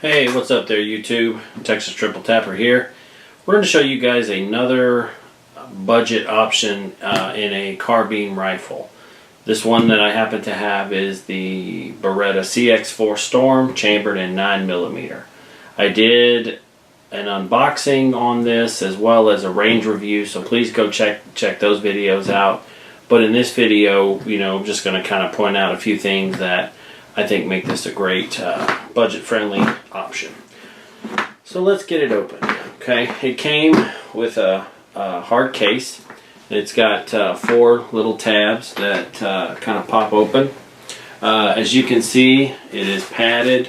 Hey, what's up there YouTube? Texas Triple Tapper here. We're going to show you guys another budget option in a carbine rifle. This one that I happen to have is the Beretta CX4 Storm, chambered in 9mm. I did an unboxing on this as well as a range review, so please go check those videos out. But in this video, I'm just going to kind of point out a few things that I think make this a great budget-friendly option. So let's get it open. Okay, it came with a hard case. It's got 4 little tabs that kind of pop open. As you can see, it is padded.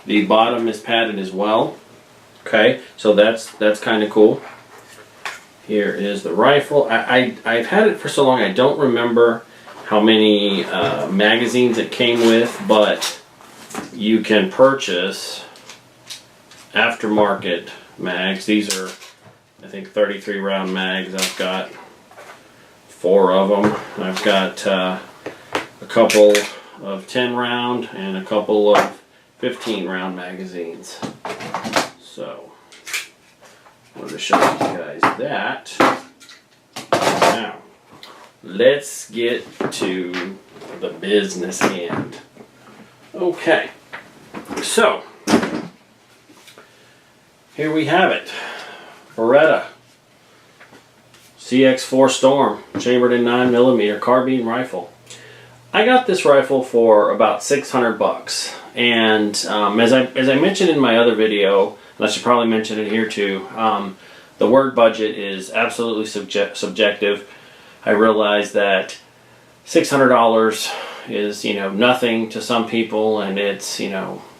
The bottom is padded as well. Okay, so that's kind of cool. Here is the rifle. I've had it for so long I don't remember how many magazines it came with, but you can purchase aftermarket mags. These are, I think, 33 round mags. I've got 4 of them. I've got a couple of 10 round and a couple of 15 round magazines. So I wanted to show you guys that. Now let's get to the business end. Okay, so here we have it. Beretta CX4 Storm, chambered in 9mm carbine rifle. I got this rifle for about 600 bucks, and as I mentioned in my other video, and I should probably mention it here too, the word budget is absolutely subjective. I realize that $600 is, nothing to some people, and it's,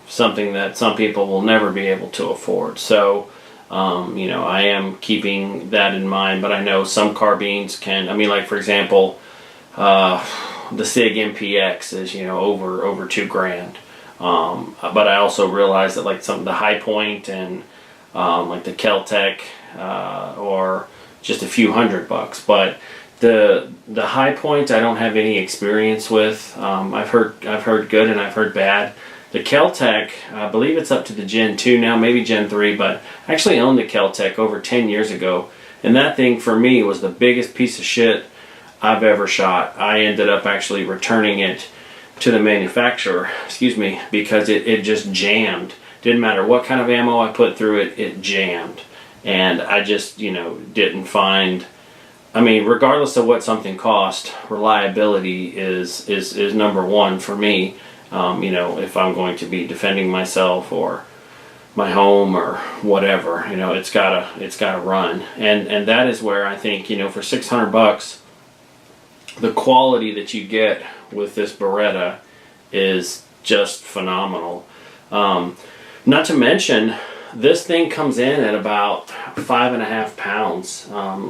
something that some people will never be able to afford. So, I am keeping that in mind, but I know some carbines can, like for example, the SIG MPX is, over $2,000. But I also realize that like the High Point and like the Kel-Tec or just a few $100. But the High Point I don't have any experience with. I've heard good and I've heard bad. The Kel-Tec, I believe it's up to the Gen 2 now, maybe Gen 3, but I actually owned the Kel-Tec over 10 years ago, and that thing for me was the biggest piece of shit I've ever shot. I ended up actually returning it to the manufacturer, because it just jammed. Didn't matter what kind of ammo I put through it, it jammed. And I just, didn't find, regardless of what something cost, reliability is number one for me. If I'm going to be defending myself or my home or whatever, it's gotta run. And that is where I think, for 600 bucks, the quality that you get with this Beretta is just phenomenal. Not to mention, this thing comes in at about 5.5 pounds.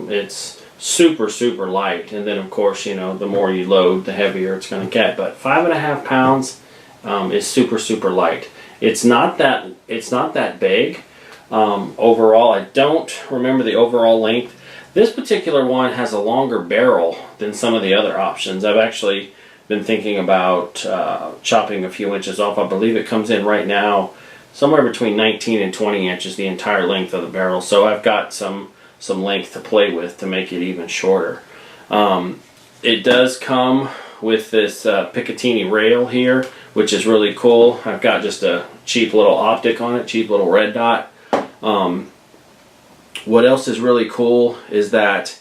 It's super light, and then of course, the more you load, the heavier it's going to get. But 5.5 pounds is super light. It's not that big. Overall, I don't remember the overall length. This particular one has a longer barrel than some of the other options. I've actually been thinking about chopping a few inches off. I believe it comes in right now somewhere between 19 and 20 inches, the entire length of the barrel. So I've got some length to play with to make it even shorter. It does come with this Picatinny rail here, which is really cool. I've got just a cheap little optic on it, cheap little red dot. What else is really cool is that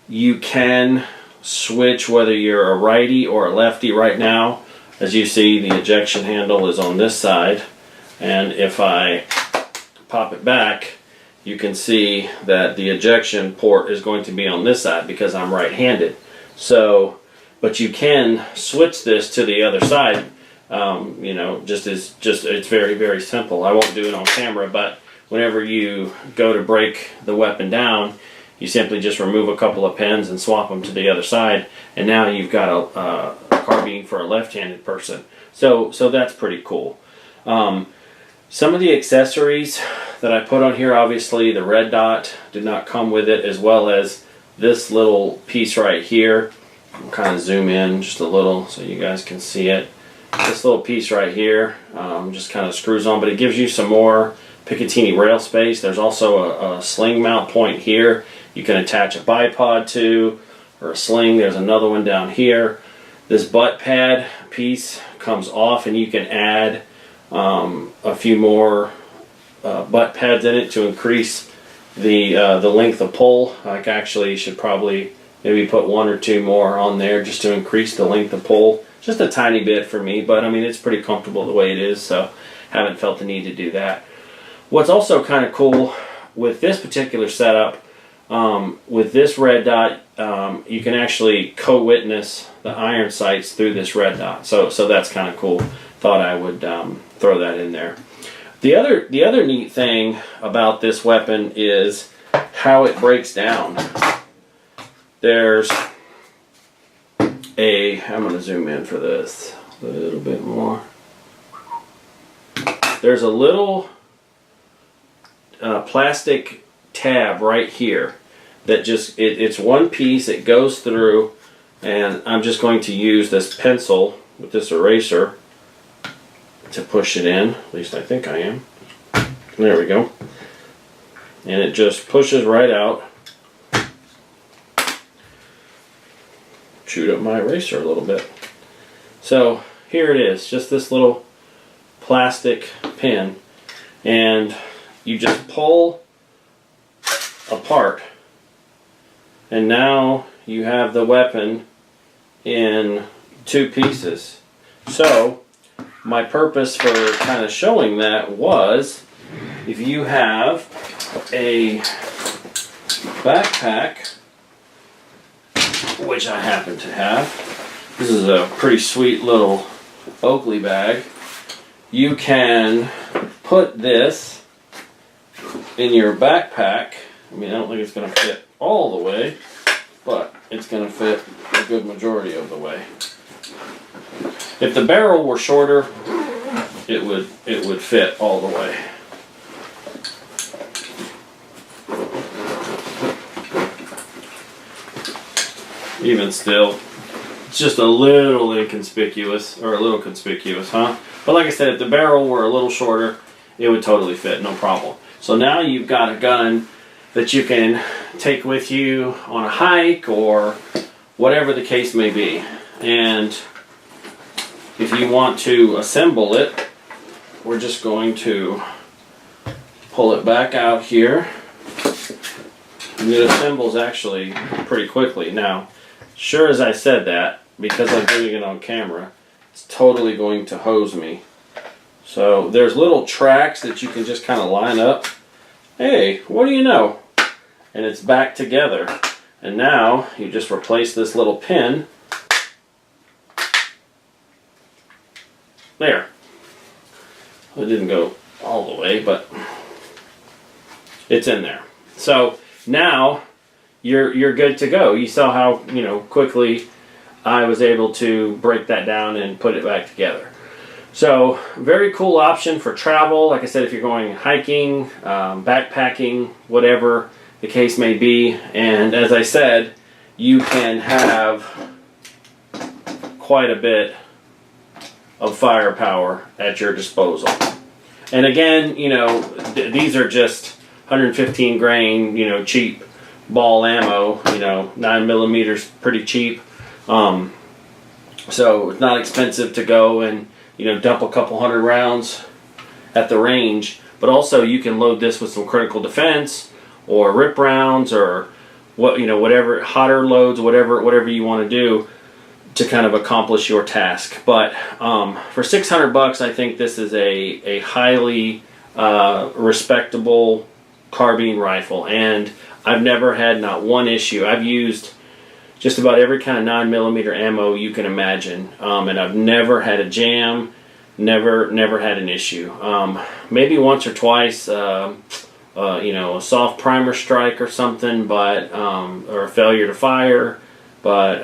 you can switch whether you're a righty or a lefty. Right now, as you see, the ejection handle is on this side, and if I pop it back, you can see that the ejection port is going to be on this side because I'm right-handed. So, but you can switch this to the other side. It's very simple. I won't do it on camera, but whenever you go to break the weapon down, you simply just remove a couple of pins and swap them to the other side, and now you've got a carbine for a left-handed person. So that's pretty cool. Some of the accessories that I put on here, obviously the red dot did not come with it, as well as this little piece right here. I'll kind of zoom in just a little so you guys can see it. this little piece right here just kind of screws on, but it gives you some more Picatinny rail space. There's also a sling mount point here you can attach a bipod to, or a sling. There's another one down here. This butt pad piece comes off, and you can add a few more butt pads in it to increase the length of pull. Like, actually should probably maybe put one or two more on there just to increase the length of pull. Just a tiny bit for me, but I mean, it's pretty comfortable the way it is, so haven't felt the need to do that. What's also kind of cool with this particular setup, with this red dot, you can actually co-witness the iron sights through this red dot. So that's kind of cool. Thought I would throw that in there. The other neat thing about this weapon is how it breaks down. There's I'm going to zoom in for this a little bit more. There's a little plastic tab right here that just, it's one piece, it goes through, and I'm just going to use this pencil with this eraser to push it in. At least I think I am. There we go. And it just pushes right out. Chewed up my eraser a little bit. So here it is, just this little plastic pin, and you just pull apart, and now you have the weapon in two pieces. So my purpose for kind of showing that was, if you have a backpack, which I happen to have, this is a pretty sweet little Oakley bag, you can put this in your backpack. I mean, I don't think it's going to fit all the way, but it's going to fit a good majority of the way. If the barrel were shorter, it would fit all the way. Even still, it's just a little inconspicuous, or a little conspicuous, huh? But like I said, if the barrel were a little shorter, it would totally fit, no problem. So now you've got a gun that you can take with you on a hike or whatever the case may be. And if you want to assemble it, we're just going to pull it back out here. And it assembles actually pretty quickly. Now, sure as I said that, because I'm doing it on camera, it's totally going to hose me. So there's little tracks that you can just kind of line up. Hey, what do you know? And it's back together. And now you just replace this little pin. There. It didn't go all the way, but it's in there. So now you're good to go. You saw how, quickly I was able to break that down and put it back together. So very cool option for travel. Like I said, if you're going hiking, backpacking, whatever the case may be. And as I said, you can have quite a bit of firepower at your disposal. And again, these are just 115 grain, cheap ball ammo, 9mm, pretty cheap. So it's not expensive to go and, dump a couple hundred rounds at the range. But also you can load this with some critical defense or rip rounds or whatever, hotter loads, whatever you want to do to kind of accomplish your task. But for $600, I think this is a highly respectable carbine rifle, and I've never had not one issue. I've used just about every kind of 9mm ammo you can imagine, and I've never had a jam, never had an issue. Maybe once or twice, a soft primer strike or something, but or a failure to fire, but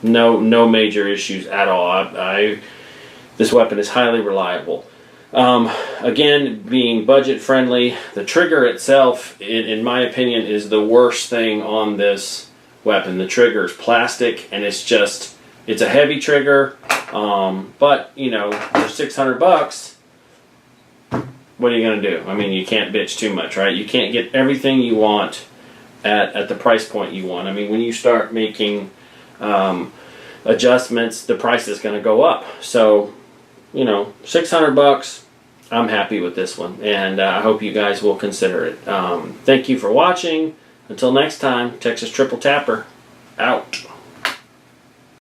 no major issues at all. This weapon is highly reliable. Again, being budget friendly, the trigger itself, in my opinion, is the worst thing on this weapon. The trigger is plastic, and it's a heavy trigger, But, you know, for 600 bucks, what are you going to do? I mean, you can't bitch too much, right? You can't get everything you want at the price point you want. I mean, when you start making adjustments, the price is going to go up. So, you know, 600 bucks, I'm happy with this one. And I hope you guys will consider it. Thank you for watching. Until next time, Texas Triple Tapper, out.